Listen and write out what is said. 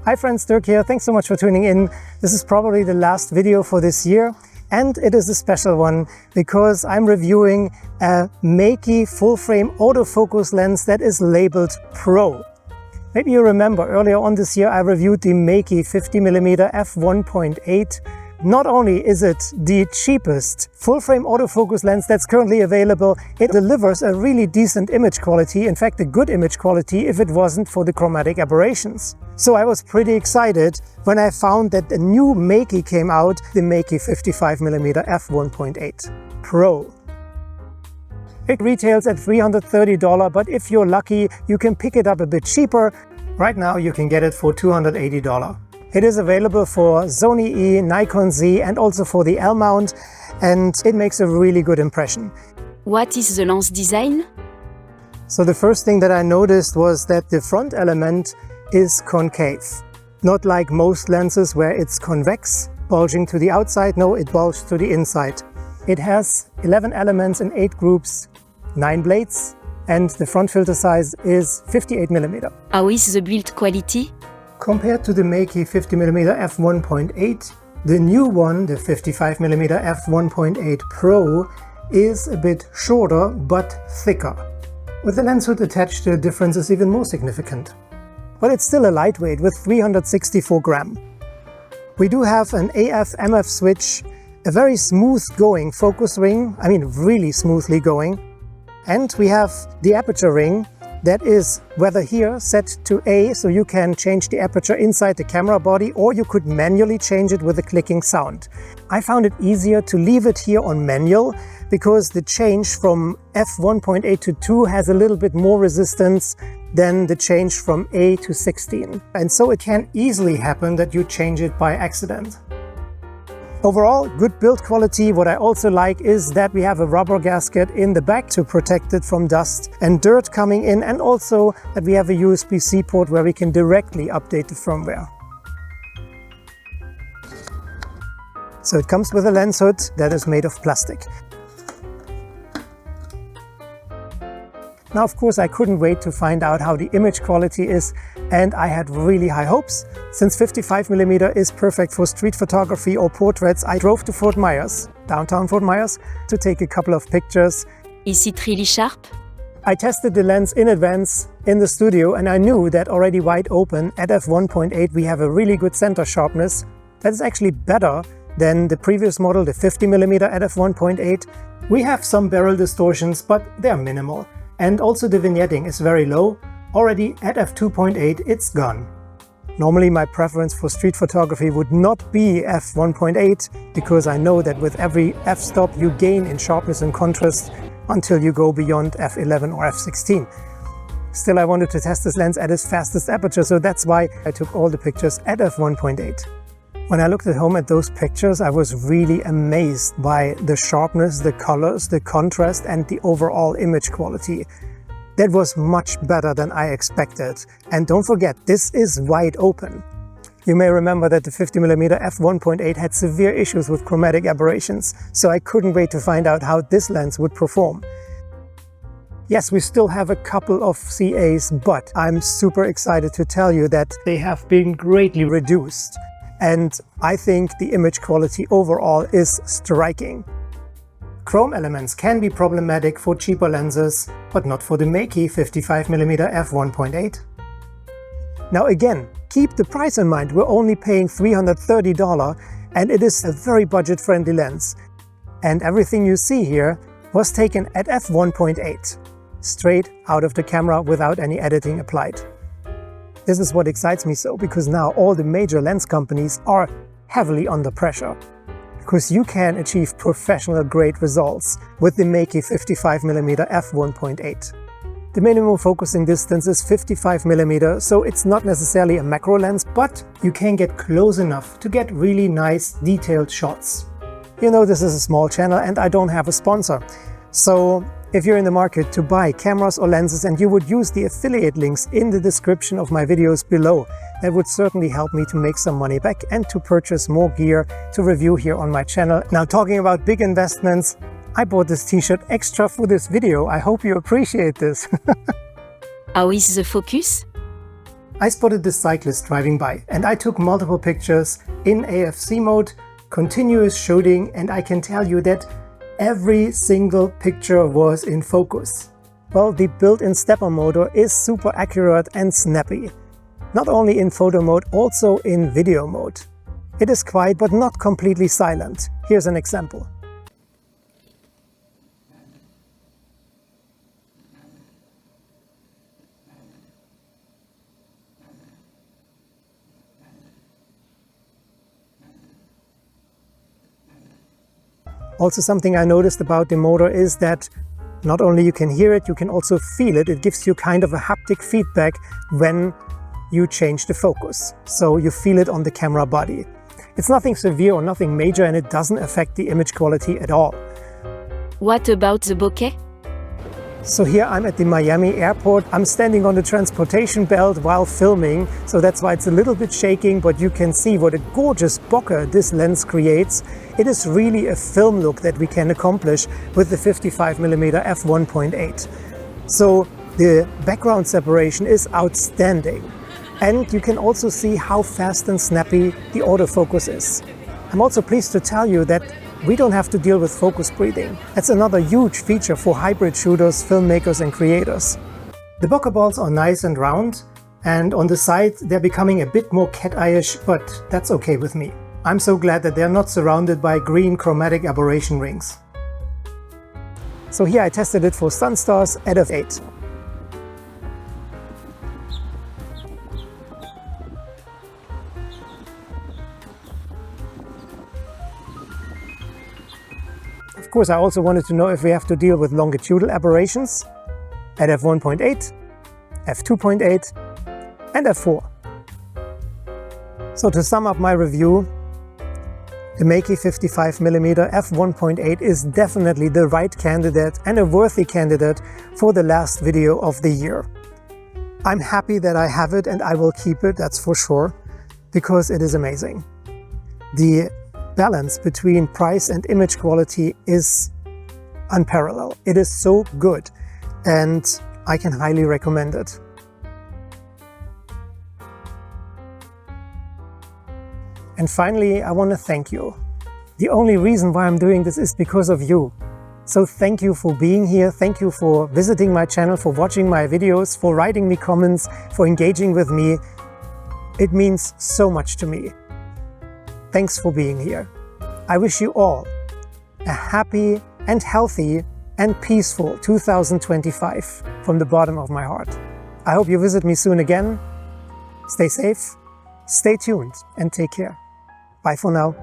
Hi friends, Dirk here. Thanks so much for tuning in. This is probably the last video for this year, and it is a special one because I'm reviewing a Meike full-frame autofocus lens that is labeled Pro. Maybe you remember earlier on this year I reviewed the Meike 50mm f1.8. Not only is it the cheapest full-frame autofocus lens that's currently available, it delivers a really decent image quality, in fact a good image quality if it wasn't for the chromatic aberrations. So I was pretty excited when I found that a new Meike came out, the Meike 55mm f1.8 Pro. It retails at $330, but if you're lucky, you can pick it up a bit cheaper. Right now you can get it for $280. It is available for Sony E, Nikon Z, and also for the L mount, and it makes a really good impression. What is the lens design? So the first thing that I noticed was that the front element is concave. Not like most lenses where it's convex, bulging to the outside. No, it bulged to the inside. It has 11 elements in 8 groups, 9 blades, and the front filter size is 58mm. How is the build quality? Compared to the Meike 50mm f1.8, the new one, the 55mm f1.8 Pro, is a bit shorter but thicker. With the lens hood attached, the difference is even more significant. But it's still a lightweight with 364 grams. We do have an AF-MF switch, a very smooth going focus ring, I mean really smoothly going. And we have the aperture ring that is whether here set to A, so you can change the aperture inside the camera body, or you could manually change it with a clicking sound. I found it easier to leave it here on manual because the change from f1.8 to 2 has a little bit more resistance than the change from A to 16. And so it can easily happen that you change it by accident. Overall, good build quality. What I also like is that we have a rubber gasket in the back to protect it from dust and dirt coming in, and also that we have a USB-C port where we can directly update the firmware. So it comes with a lens hood that is made of plastic. Now, of course, I couldn't wait to find out how the image quality is, and I had really high hopes. Since 55mm is perfect for street photography or portraits, I drove to Fort Myers, downtown Fort Myers, to take a couple of pictures. Is it really sharp? I tested the lens in advance in the studio, and I knew that already wide open at f1.8 we have a really good center sharpness. That is actually better than the previous model, the 50mm at f1.8. We have some barrel distortions, but they're minimal. And also the vignetting is very low. Already at f2.8 it's gone. Normally my preference for street photography would not be f1.8 because I know that with every f-stop you gain in sharpness and contrast until you go beyond f11 or f16. Still, I wanted to test this lens at its fastest aperture, so that's why I took all the pictures at f1.8. When I looked at home at those pictures, I was really amazed by the sharpness, the colors, the contrast, and the overall image quality. That was much better than I expected. And don't forget, this is wide open. You may remember that the 50mm f1.8 had severe issues with chromatic aberrations, so I couldn't wait to find out how this lens would perform. Yes, we still have a couple of CAs, but I'm super excited to tell you that they have been greatly reduced. And I think the image quality overall is striking. Chrome elements can be problematic for cheaper lenses, but not for the Meike 55mm f1.8. Now again, keep the price in mind. We're only paying $330 and it is a very budget-friendly lens. And everything you see here was taken at f1.8, straight out of the camera without any editing applied. This is what excites me so, because now all the major lens companies are heavily under pressure. Because you can achieve professional grade results with the Meike 55mm f1.8. The minimum focusing distance is 55mm, so it's not necessarily a macro lens, but you can get close enough to get really nice detailed shots. You know, this is a small channel and I don't have a sponsor. So if you're in the market to buy cameras or lenses and you would use the affiliate links in the description of my videos below, that would certainly help me to make some money back and to purchase more gear to review here on my channel. Now, talking about big investments, I bought this t-shirt extra for this video. I hope you appreciate this. How is the focus? I spotted this cyclist driving by and I took multiple pictures in AFC mode, continuous shooting, and I can tell you that every single picture was in focus. Well, the built-in stepper motor is super accurate and snappy. Not only in photo mode, also in video mode. It is quiet but not completely silent. Here's an example. Also, something I noticed about the motor is that not only you can hear it, you can also feel it. It gives you kind of a haptic feedback when you change the focus. So you feel it on the camera body. It's nothing severe or nothing major, and it doesn't affect the image quality at all. What about the bokeh? So here I'm at the Miami airport. I'm standing on the transportation belt while filming, so that's why it's a little bit shaking, but you can see what a gorgeous bokeh this lens creates. It is really a film look that we can accomplish with the 55mm f1.8. So the background separation is outstanding. And you can also see how fast and snappy the autofocus is. I'm also pleased to tell you that we don't have to deal with focus breathing. That's another huge feature for hybrid shooters, filmmakers and creators. The bokeh balls are nice and round, and on the side they're becoming a bit more cat-eye-ish, but that's okay with me. I'm so glad that they're not surrounded by green chromatic aberration rings. So here I tested it for sunstars at f8. Of course, I also wanted to know if we have to deal with longitudinal aberrations at f1.8, f2.8 and f4. So to sum up my review, the Meike 55mm f1.8 is definitely the right candidate and a worthy candidate for the last video of the year. I'm happy that I have it and I will keep it, that's for sure, because it is amazing. The balance between price and image quality is unparalleled. It is so good and I can highly recommend it. And finally, I want to thank you. The only reason why I'm doing this is because of you. So thank you for being here. Thank you for visiting my channel, for watching my videos, for writing me comments, for engaging with me. It means so much to me. Thanks for being here. I wish you all a happy and healthy and peaceful 2025 from the bottom of my heart. I hope you visit me soon again. Stay safe, stay tuned, and take care. Bye for now.